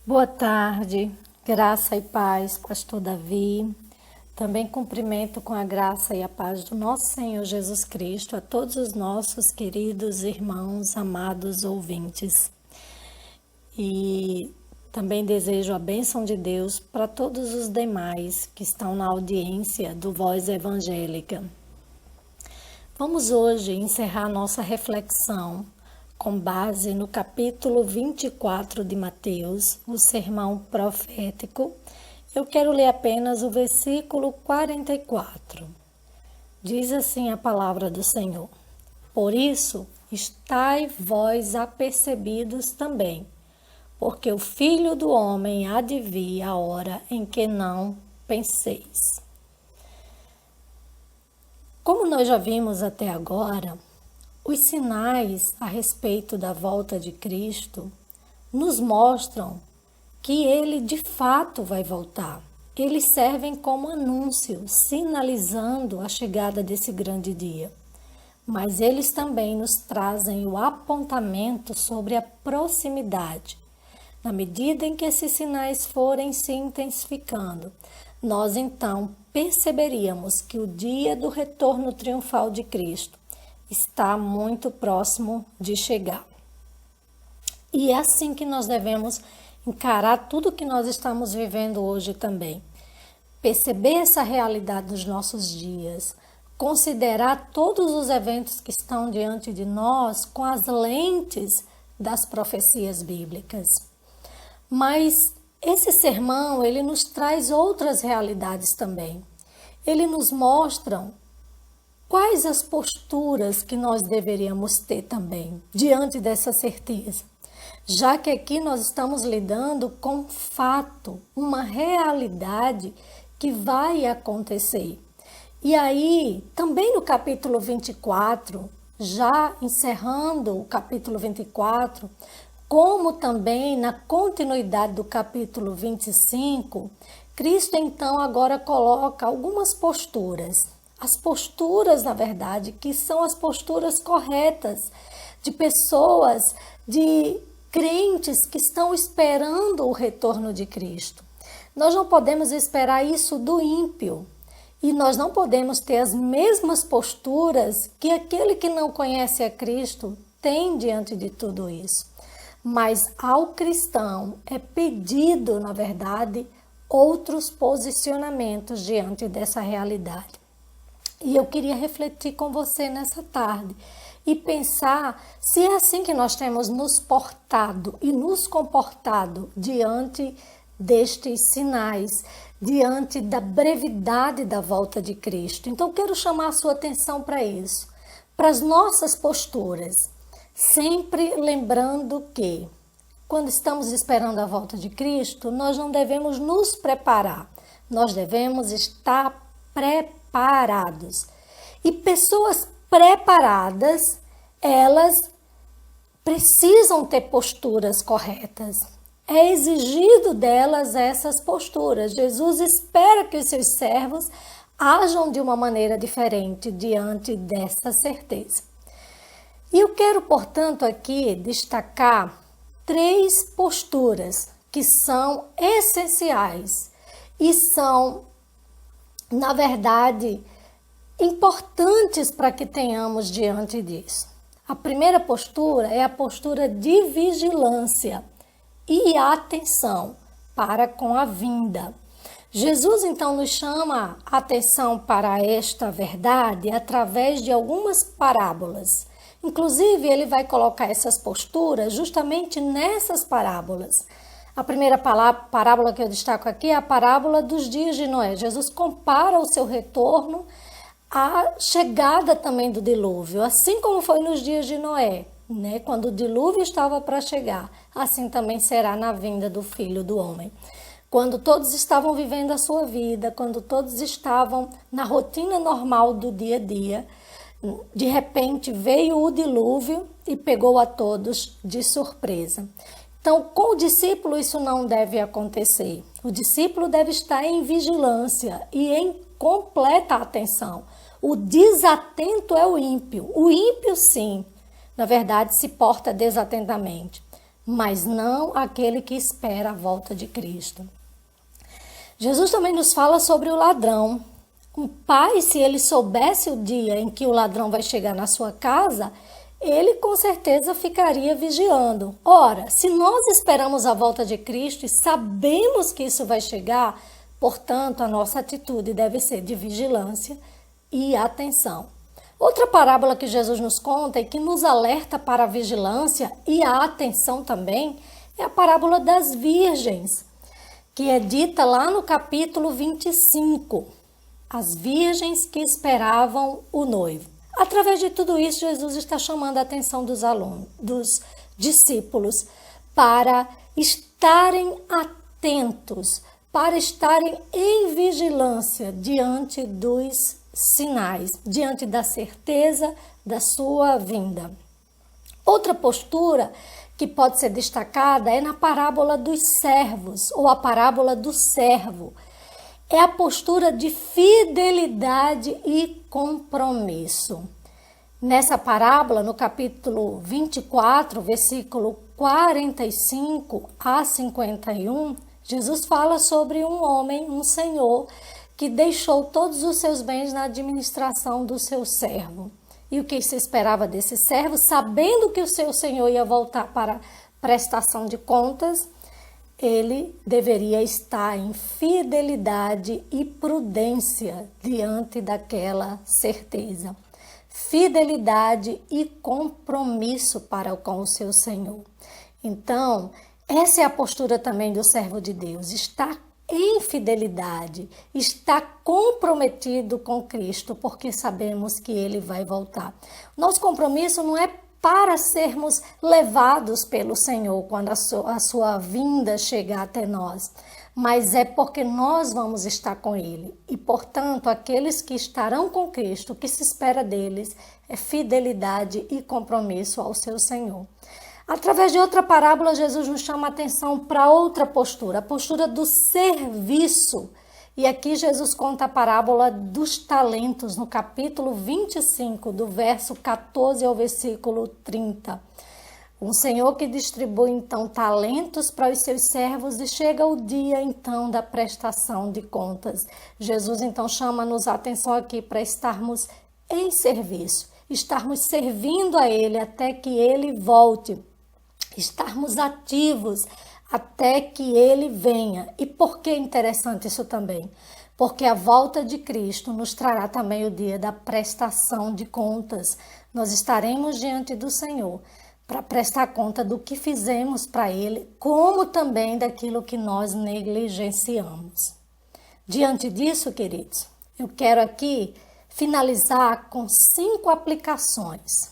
Boa tarde, graça e paz, pastor Davi. Também cumprimento com a graça e a paz do nosso Senhor Jesus Cristo a todos os nossos queridos irmãos, amados ouvintes. E também desejo a bênção de Deus para todos os demais que estão na audiência do Voz Evangélica. Vamos hoje encerrar nossa reflexão com base no capítulo 24 de Mateus, o sermão profético. Eu quero ler apenas o versículo 44. Diz assim a palavra do Senhor: Por isso, estai vós apercebidos também, porque o Filho do Homem há de vir a hora em que não penseis. Como nós já vimos até agora, os sinais a respeito da volta de Cristo nos mostram que Ele de fato vai voltar. Eles servem como anúncio, sinalizando a chegada desse grande dia. Mas eles também nos trazem o apontamento sobre a proximidade. Na medida em que esses sinais forem se intensificando, nós então perceberíamos que o dia do retorno triunfal de Cristo está muito próximo de chegar. E é assim que nós devemos encarar tudo que nós estamos vivendo hoje também. Perceber essa realidade dos nossos dias, considerar todos os eventos que estão diante de nós com as lentes das profecias bíblicas. Mas esse sermão, ele nos traz outras realidades também. Ele nos mostra quais as posturas que nós deveríamos ter também diante dessa certeza, já que aqui nós estamos lidando com fato, uma realidade que vai acontecer. E aí, também no capítulo 24, já encerrando o capítulo 24, como também na continuidade do capítulo 25, Cristo então agora coloca algumas posturas. As posturas, na verdade, que são as posturas corretas de pessoas, de crentes que estão esperando o retorno de Cristo. Nós não podemos esperar isso do ímpio e nós não podemos ter as mesmas posturas que aquele que não conhece a Cristo tem diante de tudo isso. Mas ao cristão é pedido, na verdade, outros posicionamentos diante dessa realidade. E eu queria refletir com você nessa tarde e pensar se é assim que nós temos nos portado e nos comportado diante destes sinais, diante da brevidade da volta de Cristo. Então, quero chamar a sua atenção para isso, para as nossas posturas, sempre lembrando que, quando estamos esperando a volta de Cristo, nós não devemos nos preparar, nós devemos estar preparados. E pessoas preparadas, elas precisam ter posturas corretas. É exigido delas essas posturas. Jesus espera que os seus servos ajam de uma maneira diferente diante dessa certeza. E eu quero, portanto, aqui destacar 3 posturas que são essenciais e são, na verdade, importantes para que tenhamos diante disso. A primeira postura é a postura de vigilância e atenção para com a vinda. Jesus, então, nos chama a atenção para esta verdade através de algumas parábolas. Inclusive, ele vai colocar essas posturas justamente nessas parábolas. A primeira parábola que eu destaco aqui é a parábola dos dias de Noé. Jesus compara o seu retorno à chegada também do dilúvio, assim como foi nos dias de Noé, né? Quando o dilúvio estava para chegar, assim também será na vinda do Filho do Homem. Quando todos estavam vivendo a sua vida, quando todos estavam na rotina normal do dia a dia, de repente veio o dilúvio e pegou a todos de surpresa. Então, com o discípulo isso não deve acontecer. O discípulo deve estar em vigilância e em completa atenção. O desatento é o ímpio. O ímpio, sim, na verdade, se porta desatentamente. mas não aquele que espera a volta de Cristo. Jesus também nos fala sobre o ladrão. Um pai, se ele soubesse o dia em que o ladrão vai chegar na sua casa, ele com certeza ficaria vigiando. Ora, se nós esperamos a volta de Cristo e sabemos que isso vai chegar, portanto, a nossa atitude deve ser de vigilância e atenção. Outra parábola que Jesus nos conta e que nos alerta para a vigilância e a atenção também é a parábola das virgens, que é dita lá no capítulo 25. As virgens que esperavam o noivo. Através de tudo isso, Jesus está chamando a atenção dos alunos, dos discípulos, para estarem atentos, para estarem em vigilância diante dos sinais, diante da certeza da sua vinda. Outra postura que pode ser destacada é na parábola dos servos, ou a parábola do servo. É a postura de fidelidade e compromisso. Nessa parábola, no capítulo 24, versículo 45 a 51, Jesus fala sobre um homem, um senhor, que deixou todos os seus bens na administração do seu servo. E o que se esperava desse servo, sabendo que o seu senhor ia voltar para prestação de contas, ele deveria estar em fidelidade e prudência diante daquela certeza. Fidelidade e compromisso para com o seu Senhor. Então, essa é a postura também do servo de Deus. Está em fidelidade, está comprometido com Cristo, porque sabemos que ele vai voltar. Nosso compromisso não é para sermos levados pelo Senhor quando a sua vinda chegar até nós, mas é porque nós vamos estar com Ele. E, portanto, aqueles que estarão com Cristo, o que se espera deles é fidelidade e compromisso ao seu Senhor. Através de outra parábola, Jesus nos chama a atenção para outra postura, a postura do serviço. E aqui Jesus conta a parábola dos talentos, no capítulo 25, do verso 14 ao versículo 30. Um senhor que distribui, então, talentos para os seus servos e chega o dia, então, da prestação de contas. Jesus, então, chama-nos a atenção aqui para estarmos em serviço, estarmos servindo a Ele até que Ele volte, estarmos ativos até que Ele venha. E por que é interessante isso também? Porque a volta de Cristo nos trará também o dia da prestação de contas. Nós estaremos diante do Senhor para prestar conta do que fizemos para Ele, como também daquilo que nós negligenciamos. Diante disso, queridos, eu quero aqui finalizar com 5 aplicações.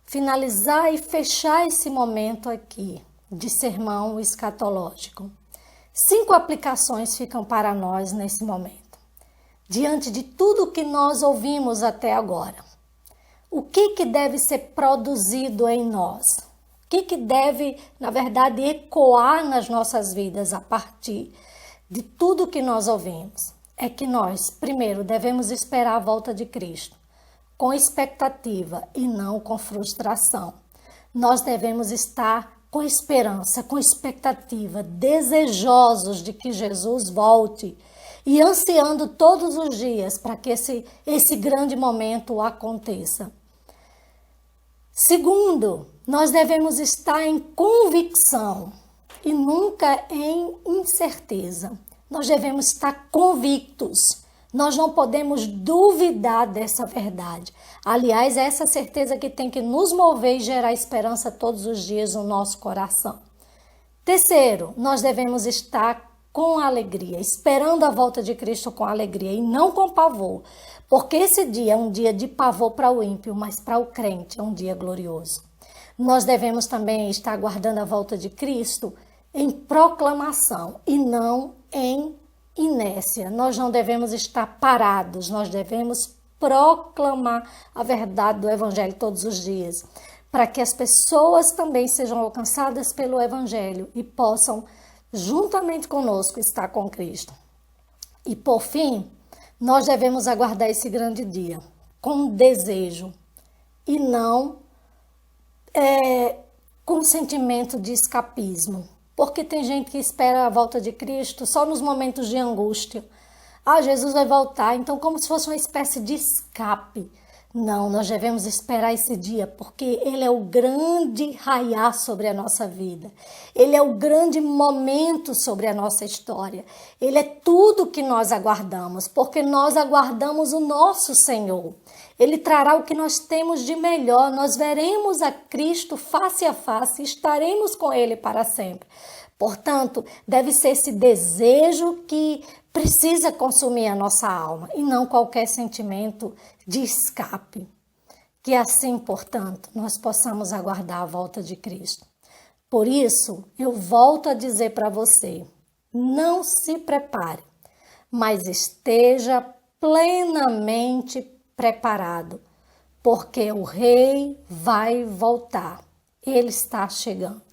Finalizar e fechar esse momento aqui de sermão escatológico. 5 aplicações ficam para nós nesse momento. Diante de tudo que nós ouvimos até agora, o que deve ser produzido em nós? O que deve, na verdade, ecoar nas nossas vidas a partir de tudo que nós ouvimos? É que nós, primeiro, devemos esperar a volta de Cristo, com expectativa e não com frustração. Nós devemos estar com esperança, com expectativa, desejosos de que Jesus volte e ansiando todos os dias para que esse grande momento aconteça. Segundo, nós devemos estar em convicção e nunca em incerteza. Nós devemos estar convictos. Nós não podemos duvidar dessa verdade. Aliás, é essa certeza que tem que nos mover e gerar esperança todos os dias no nosso coração. Terceiro, nós devemos estar com alegria, esperando a volta de Cristo com alegria e não com pavor, porque esse dia é um dia de pavor para o ímpio, mas para o crente é um dia glorioso. Nós devemos também estar aguardando a volta de Cristo em proclamação e não em inércia. Nós não devemos estar parados, nós devemos proclamar a verdade do Evangelho todos os dias, para que as pessoas também sejam alcançadas pelo Evangelho e possam, juntamente conosco, estar com Cristo. E por fim, nós devemos aguardar esse grande dia com desejo e não com sentimento de escapismo. Porque tem gente que espera a volta de Cristo só nos momentos de angústia. Ah, Jesus vai voltar, então como se fosse uma espécie de escape. Não, nós devemos esperar esse dia, porque ele é o grande raiar sobre a nossa vida. Ele é o grande momento sobre a nossa história. Ele é tudo que nós aguardamos, porque nós aguardamos o nosso Senhor. Ele trará o que nós temos de melhor. Nós veremos a Cristo face a face e estaremos com Ele para sempre. Portanto, deve ser esse desejo que precisa consumir a nossa alma e não qualquer sentimento de escape. Que assim, portanto, nós possamos aguardar a volta de Cristo. Por isso, eu volto a dizer para você, não se prepare, mas esteja plenamente preparado, porque o Rei vai voltar. Ele está chegando.